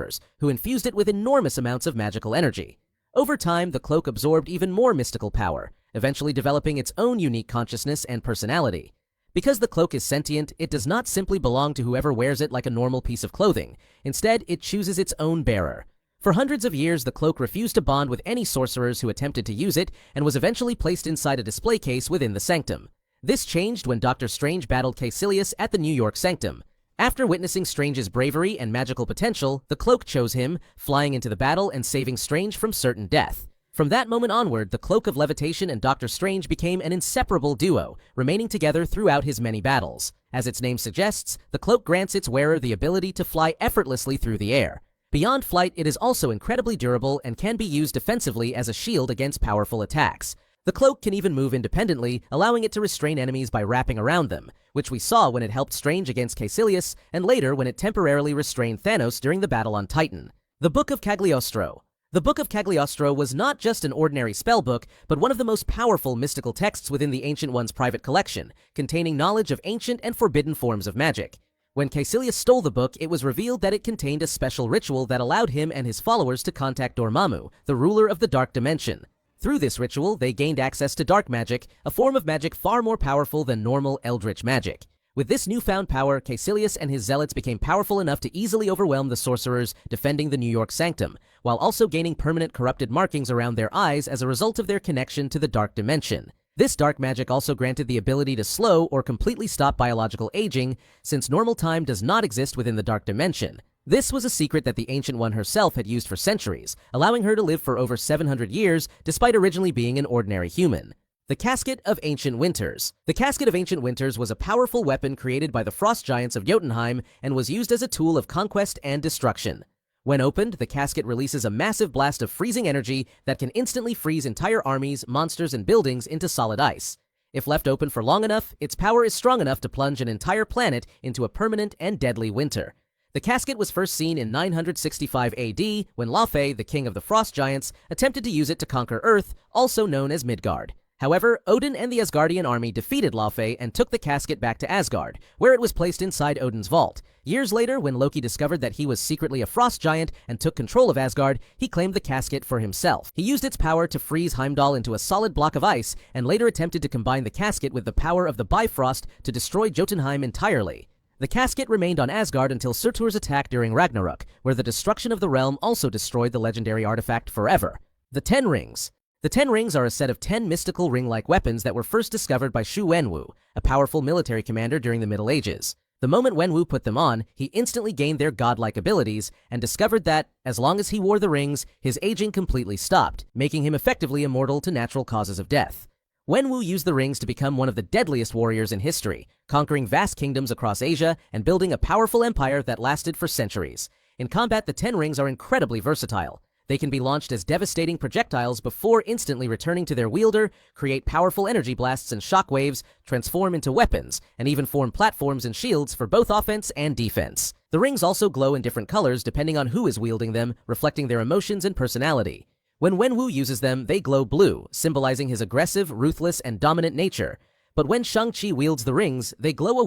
sorcerers, who infused it with enormous amounts of magical energy. Over time, the cloak absorbed even more mystical power, eventually developing its own unique consciousness and personality. Because the cloak is sentient, it does not simply belong to whoever wears it like a normal piece of clothing. Instead, it chooses its own bearer. For hundreds of years, the cloak refused to bond with any sorcerers who attempted to use it and was eventually placed inside a display case within the sanctum. This changed when Dr. Strange battled Caecilius at the New York Sanctum. After witnessing Strange's bravery and magical potential, the cloak chose him, flying into the battle and saving Strange from certain death. From that moment onward, the Cloak of Levitation and Dr. Strange became an inseparable duo, remaining together throughout his many battles. As its name suggests, the cloak grants its wearer the ability to fly effortlessly through the air. Beyond flight, it is also incredibly durable and can be used defensively as a shield against powerful attacks. The cloak can even move independently, allowing it to restrain enemies by wrapping around them, which we saw when it helped Strange against Caecilius, and later when it temporarily restrained Thanos during the battle on Titan. The Book of Cagliostro. The Book of Cagliostro was not just an ordinary spellbook, but one of the most powerful mystical texts within the Ancient One's private collection, containing knowledge of ancient and forbidden forms of magic. When Caecilius stole the book, it was revealed that it contained a special ritual that allowed him and his followers to contact Dormammu, the ruler of the Dark Dimension. Through this ritual, they gained access to dark magic, a form of magic far more powerful than normal eldritch magic. With this newfound power, Caecilius and his zealots became powerful enough to easily overwhelm the sorcerers defending the New York Sanctum, while also gaining permanent corrupted markings around their eyes as a result of their connection to the Dark Dimension. This dark magic also granted the ability to slow or completely stop biological aging, since normal time does not exist within the Dark Dimension. This was a secret that the Ancient One herself had used for centuries, allowing her to live for over 700 years despite originally being an ordinary human. The Casket of Ancient Winters. The Casket of Ancient Winters was a powerful weapon created by the frost giants of Jotunheim and was used as a tool of conquest and destruction. When opened, the casket releases a massive blast of freezing energy that can instantly freeze entire armies, monsters, and buildings into solid ice. If left open for long enough, its power is strong enough to plunge an entire planet into a permanent and deadly winter. The casket was first seen in 965 AD when Laufey, the king of the frost giants, attempted to use it to conquer Earth, also known as Midgard. However, Odin and the Asgardian army defeated Laufey and took the casket back to Asgard, where it was placed inside Odin's vault. Years later, when Loki discovered that he was secretly a frost giant and took control of Asgard, he claimed the casket for himself. He used its power to freeze Heimdall into a solid block of ice, and later attempted to combine the casket with the power of the Bifrost to destroy Jotunheim entirely. The casket remained on Asgard until Surtur's attack during Ragnarok, where the destruction of the realm also destroyed the legendary artifact forever. The Ten Rings. The Ten Rings are a set of 10 mystical ring-like weapons that were first discovered by Shu Wenwu, a powerful military commander during the Middle Ages. The moment Wenwu put them on, he instantly gained their godlike abilities and discovered that, as long as he wore the rings, his aging completely stopped, making him effectively immortal to natural causes of death. Wenwu used the rings to become one of the deadliest warriors in history, conquering vast kingdoms across Asia and building a powerful empire that lasted for centuries. In combat, the Ten Rings are incredibly versatile. They can be launched as devastating projectiles before instantly returning to their wielder, create powerful energy blasts and shockwaves, transform into weapons, and even form platforms and shields for both offense and defense. The rings also glow in different colors depending on who is wielding them, reflecting their emotions and personality. When Wenwu uses them, they glow blue, symbolizing his aggressive, ruthless, and dominant nature. But when Shang-Chi wields the rings, they glow a